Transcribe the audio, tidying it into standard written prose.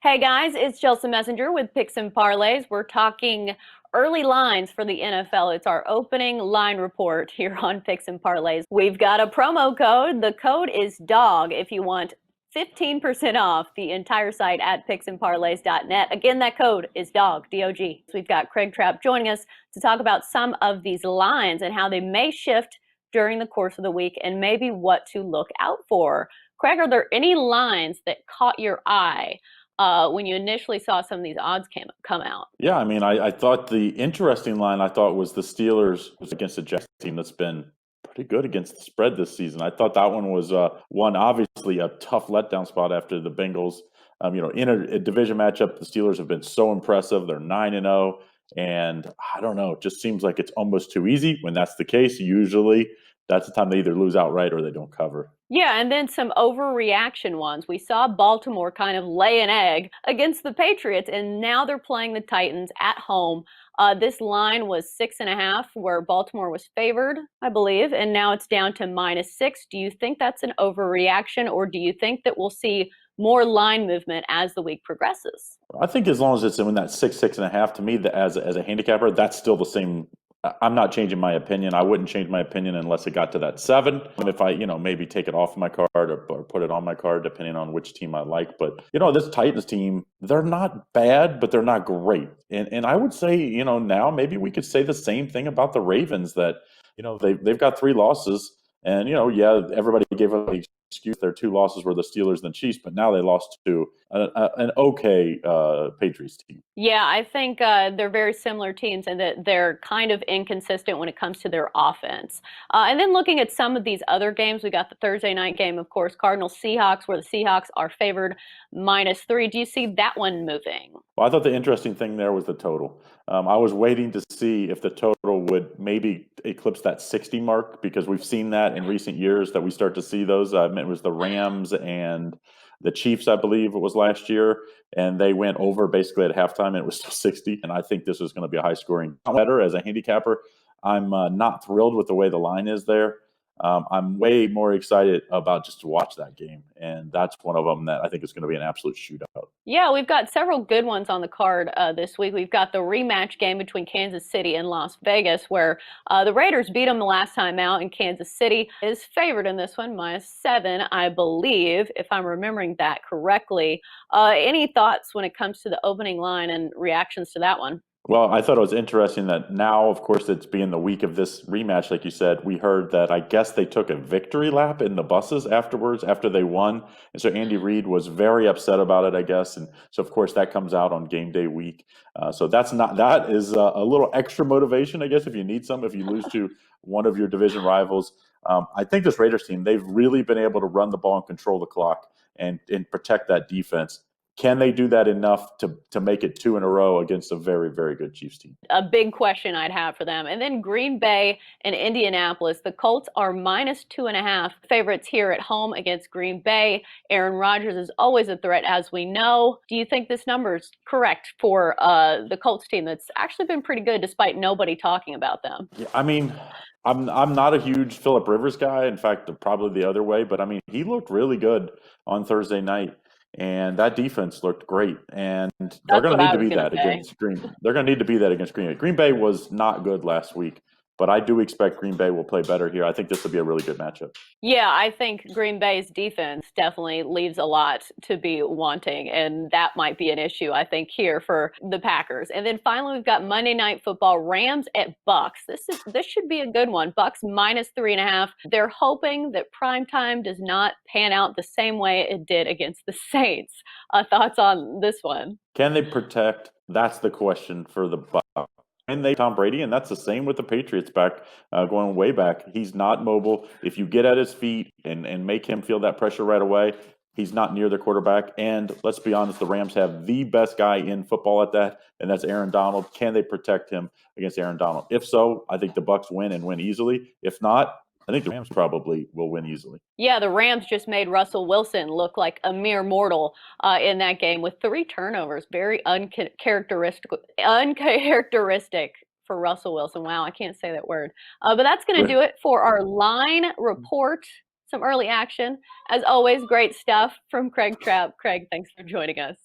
Hey guys, it's Chelsa Messenger with Picks and Parlays. We're talking early lines for the NFL. It's our opening line report here on Picks and Parlays. We've got a promo code. The code is DOG if you want 15% off the entire site at picksandparlays.net. Again, that code is DOG, D-O-G. So we've got Craig Trapp joining us to talk about some of these lines and how they may shift during the course of the week and maybe what to look out for. Craig, are there any lines that caught your eye when you initially saw some of these odds come out? Yeah, I thought the interesting line I thought was the Steelers was against a Jets team that's been pretty good against the spread this season. I thought that one was one obviously a tough letdown spot after the Bengals. In a division matchup, the Steelers have been so impressive. They're 9-0, and I don't know. It just seems like it's almost too easy. When that's the case, usually that's the time they either lose outright or they don't cover. Yeah, and then some overreaction ones. We saw Baltimore kind of lay an egg against the Patriots, and now they're playing the Titans at home. This line was 6.5, where Baltimore was favored, I believe, and now it's down to -6. Do you think that's an overreaction, or do you think that we'll see more line movement as the week progresses? I think as long as it's in that 6.5, to me, as a handicapper, that's still the same. I'm not changing my opinion. I wouldn't change my opinion unless it got to that 7. If I, maybe take it off my card or put it on my card, depending on which team I like. But, this Titans team, they're not bad, but they're not great. And I would say, now maybe we could say the same thing about the Ravens that, they've got 3 losses. And, yeah, everybody gave up the excuse their 2 losses were the Steelers and the Chiefs, but now they lost to an okay Patriots team. Yeah, I think they're very similar teams and that they're kind of inconsistent when it comes to their offense. And then looking at some of these other games, we got the Thursday night game, of course, Cardinals Seahawks, where the Seahawks are favored -3. Do you see that one moving? Well, I thought the interesting thing there was the total. I was waiting to see if the total would maybe eclipse that 60 mark because we've seen that in recent years that we start to see those. It was the Rams and the Chiefs, I believe it was last year, and they went over basically at halftime, and it was still 60. And I think this is going to be a high scoring better as a handicapper. I'm not thrilled with the way the line is there. I'm way more excited about just to watch that game, and that's one of them that I think is going to be an absolute shootout. Yeah, we've got several good ones on the card this week. We've got the rematch game between Kansas City and Las Vegas, where the Raiders beat them the last time out, and Kansas City is favored in this one, -7, I believe, if I'm remembering that correctly. Any thoughts when it comes to the opening line and reactions to that one? Well, I thought it was interesting that now, of course, it's being the week of this rematch, like you said. We heard that I guess they took a victory lap in the buses afterwards after they won. And so Andy Reid was very upset about it, I guess. And so, of course, that comes out on game day week. So that is a little extra motivation, I guess, if you need some, if you lose to one of your division rivals. I think this Raiders team, they've really been able to run the ball and control the clock and protect that defense. Can they do that enough to make it 2 in a row against a very, very good Chiefs team? A big question I'd have for them. And then Green Bay and Indianapolis. The Colts are -2.5 favorites here at home against Green Bay. Aaron Rodgers is always a threat, as we know. Do you think this number is correct for the Colts team that's actually been pretty good despite nobody talking about them? Yeah, I'm not a huge Philip Rivers guy. In fact, probably the other way. But he looked really good on Thursday night, and that defense looked great. And they're That's going what to need I to was be going to that say. against Green. They're going to need to be that against Green Bay. Green Bay was not good last week, but I do expect Green Bay will play better here. I think this will be a really good matchup. Yeah, I think Green Bay's defense definitely leaves a lot to be wanting, and that might be an issue, I think, here for the Packers. And then finally, we've got Monday Night Football, Rams at Bucks. This should be a good one. Bucks -3.5. They're hoping that primetime does not pan out the same way it did against the Saints. Thoughts on this one? Can they protect? That's the question for the Bucs. And they Tom Brady, and that's the same with the Patriots back going way back. He's not mobile. If you get at his feet and make him feel that pressure right away, he's not near the quarterback. And let's be honest, the Rams have the best guy in football at that, and that's Aaron Donald. Can they protect him against Aaron Donald? If so, I think the Bucs win and win easily. If not, I think the Rams probably will win easily. Yeah, the Rams just made Russell Wilson look like a mere mortal in that game with 3 turnovers. Very uncharacteristic for Russell Wilson. Wow, I can't say that word. But that's going to do it for our line report. Some early action. As always, great stuff from Craig Trapp. Craig, thanks for joining us.